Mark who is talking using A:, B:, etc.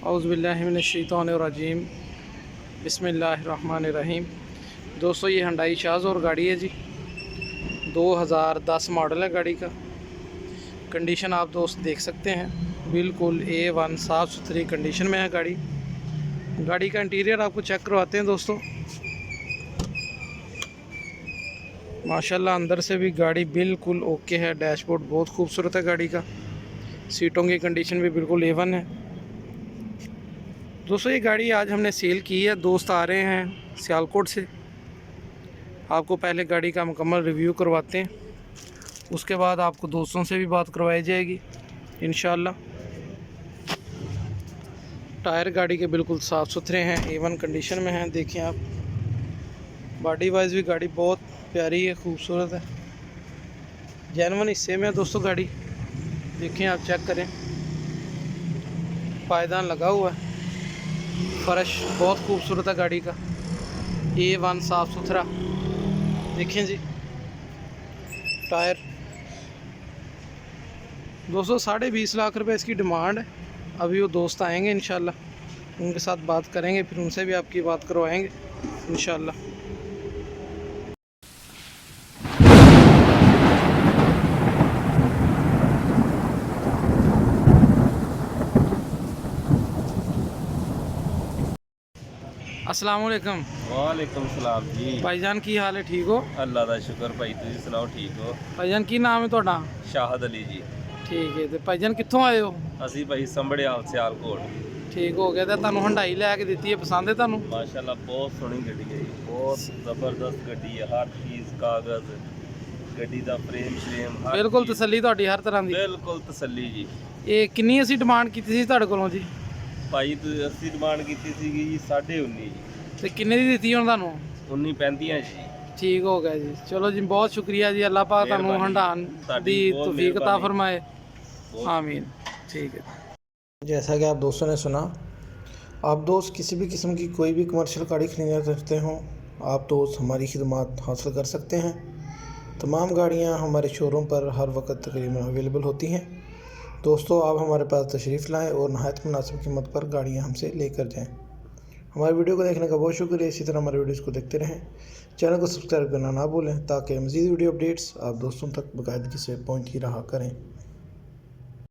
A: औज़ुबिल्लाहिमिनश्शैतानिर्रजीम बिस्मिल्लाहिर्रहमानिर्रहीम। दोस्तों ये हुंडई शाज़ोर गाड़ी है जी, 2010 मॉडल है गाड़ी का। कंडीशन आप दोस्त देख सकते हैं, बिल्कुल A1 साफ़ सुथरी कंडीशन में है गाड़ी। गाड़ी का इंटीरियर आपको चेक करवाते हैं दोस्तों। माशाल्लाह अंदर से भी गाड़ी बिल्कुल ओके है। डैशबोर्ड बहुत खूबसूरत है गाड़ी का। सीटों की कंडीशन भी बिल्कुल A1 है। दोस्तों ये गाड़ी आज हमने सेल की है। दोस्त आ रहे हैं सियालकोट से। आपको पहले गाड़ी का मुकम्मल रिव्यू करवाते हैं, उसके बाद आपको दोस्तों से भी बात करवाई जाएगी इंशाल्लाह। टायर गाड़ी के बिल्कुल साफ़ सुथरे हैं, A1 कंडीशन में हैं। देखें आप, बॉडी वाइज भी गाड़ी बहुत प्यारी है, खूबसूरत है। जेन्युइन हिस्से में है दोस्तों गाड़ी। देखें आप, चेक करें, पायदान लगा हुआ है। फर्श बहुत खूबसूरत है गाड़ी का, A1 साफ़ सुथरा। देखें जी, टायर दोस्तों 20.5 लाख रुपए इसकी डिमांड है। अभी वो दोस्त आएंगे इंशाल्लाह, उनके साथ बात करेंगे, फिर उनसे भी आपकी बात करवाएंगे इंशाल्लाह। अस्सलाम वालेकुम।
B: वालेकुम सलाम जी।
A: भाईजान की हाल है, ठीक हो?
B: अल्लाह का शुक्र भाई, तुम सुनाओ ठीक हो?
A: भाईजान की नाम है ਤੁਹਾਡਾ?
B: शाहद अली जी।
A: ठीक है। तो भाईजान कित्थों आए हो?
B: ਅਸੀਂ ਭਾਈ ਸੰਭੜਿਆਲ ਸਿਆਲਕੋਟ।
A: ठीक हो गया। तो ਤੁਹਾਨੂੰ ਹੰਡਾਈ ਲੈ ਕੇ ਦਿੱਤੀ ਹੈ, ਪਸੰਦ ਹੈ ਤੁਹਾਨੂੰ?
B: माशाल्लाह बहुत सोहनी गड्डी है जी, बहुत ज़बरदस्त गड्डी है। हर चीज़ कागज़ गड्डी ਦਾ फ्रेम श्रेम हर
A: ਬਿਲकुਲ
B: चीज़,
A: ਤਸੱਲੀ ਤੁਹਾਡੀ ਹਰ ਤਰ੍ਹਾਂ ਦੀ।
B: बिल्कुल तसल्ली जी।
A: ਇਹ ਕਿੰਨੀ ਅਸੀਂ ਡਿਮਾਂਡ ਕੀਤੀ ਸੀ ਤੁਹਾਡੇ ਕੋਲੋਂ ਜੀ?
B: ਭਾਈ ਅਸੀਂ ਡਿਮਾਂਡ ਕੀਤੀ ਸੀਗੀ ਜੀ 19.5 ਜੀ।
A: ਤੇ ਕਿੰਨੇ ਦੀ ਦਿੱਤੀ ਹੁਣ ਤੁਹਾਨੂੰ?
B: 19.35 ਜੀ।
A: ठीक हो गया जी। चलो जी, बहुत शुक्रिया जी। अल्लाह पाक ਤੁਹਾਨੂੰ ਹੰਡਾਣ ਦੀ तौफीक अता फरमाए, आमीन। ठीक है।
C: जैसा कि आप दोस्तों ने सुना, आप दोस्त किसी भी किस्म की कोई भी कमर्शियल गाड़ी खरीदना चाहते हों, आप दोस्त हमारी खिदमत हासिल कर सकते हैं। तमाम गाड़ियां हमारे शोरूम पर हर वक्त तकरीबन अवेलेबल होती हैं। दोस्तों आप हमारे पास तशरीफ़ लाएँ और नहायत मुनासिब कीमत पर गाड़ियां हमसे लेकर जाएँ। हमारे वीडियो को देखने का बहुत शुक्रिया। इसी तरह हमारे वीडियोज़ को देखते रहें, चैनल को सब्सक्राइब करना ना भूलें, ताकि मज़ीद वीडियो अपडेट्स आप दोस्तों तक बाकायदगी से पहुँच ही रहा करें।